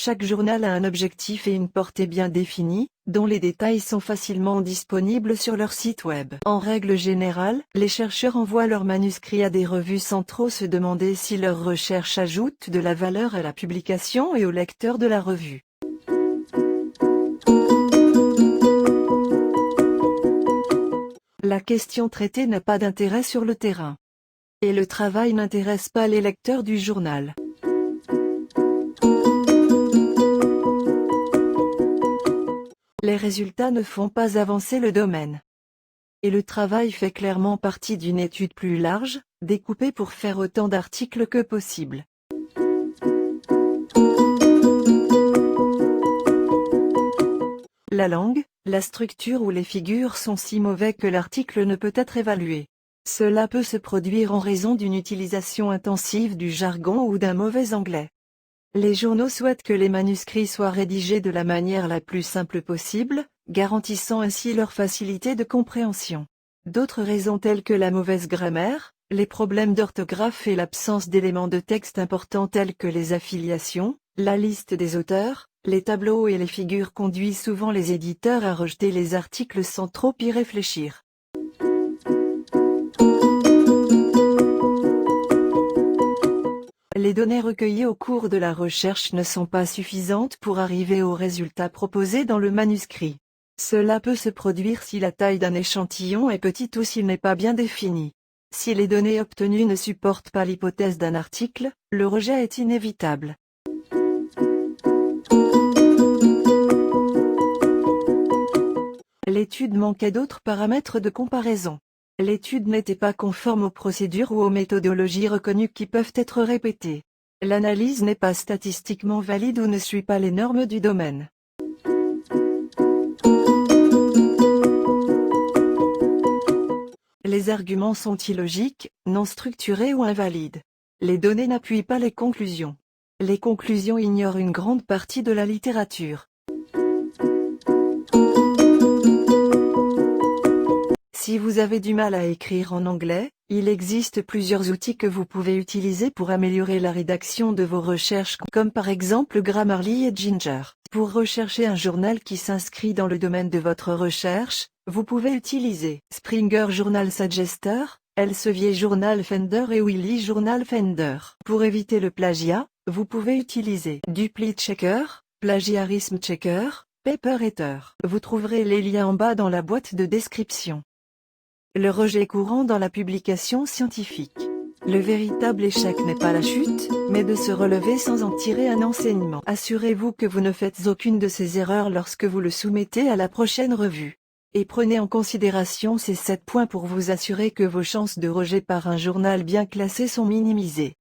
Chaque journal a un objectif et une portée bien définis, dont les détails sont facilement disponibles sur leur site web. En règle générale, les chercheurs envoient leurs manuscrits à des revues sans trop se demander si leurs recherches ajoutent de la valeur à la publication et aux lecteurs de la revue. La question traitée n'a pas d'intérêt sur le terrain. Et le travail n'intéresse pas les lecteurs du journal. Les résultats ne font pas avancer le domaine. Et le travail fait clairement partie d'une étude plus large, découpée pour faire autant d'articles que possible. La langue, la structure ou les figures sont si mauvais que l'article ne peut être évalué. Cela peut se produire en raison d'une utilisation intensive du jargon ou d'un mauvais anglais. Les journaux souhaitent que les manuscrits soient rédigés de la manière la plus simple possible, garantissant ainsi leur facilité de compréhension. D'autres raisons telles que la mauvaise grammaire, les problèmes d'orthographe et l'absence d'éléments de texte importants tels que les affiliations, la liste des auteurs, les tableaux et les figures conduisent souvent les éditeurs à rejeter les articles sans trop y réfléchir. Les données recueillies au cours de la recherche ne sont pas suffisantes pour arriver aux résultats proposés dans le manuscrit. Cela peut se produire si la taille d'un échantillon est petite ou s'il n'est pas bien défini. Si les données obtenues ne supportent pas l'hypothèse d'un article, le rejet est inévitable. L'étude manquait d'autres paramètres de comparaison. L'étude n'était pas conforme aux procédures ou aux méthodologies reconnues qui peuvent être répétées. L'analyse n'est pas statistiquement valide ou ne suit pas les normes du domaine. Les arguments sont illogiques, non structurés ou invalides. Les données n'appuient pas les conclusions. Les conclusions ignorent une grande partie de la littérature. Si vous avez du mal à écrire en anglais, il existe plusieurs outils que vous pouvez utiliser pour améliorer la rédaction de vos recherches, comme par exemple Grammarly et Ginger. Pour rechercher un journal qui s'inscrit dans le domaine de votre recherche, vous pouvez utiliser Springer Journal Suggester, Elsevier Journal Finder et Wiley Journal Finder. Pour éviter le plagiat, vous pouvez utiliser Duplicate Checker, Plagiarism Checker, Paper-Hatter. Vous trouverez les liens en bas dans la boîte de description. Le rejet courant dans la publication scientifique. Le véritable échec n'est pas la chute, mais de se relever sans en tirer un enseignement. Assurez-vous que vous ne faites aucune de ces erreurs lorsque vous le soumettez à la prochaine revue. Et prenez en considération ces 7 points pour vous assurer que vos chances de rejet par un journal bien classé sont minimisées.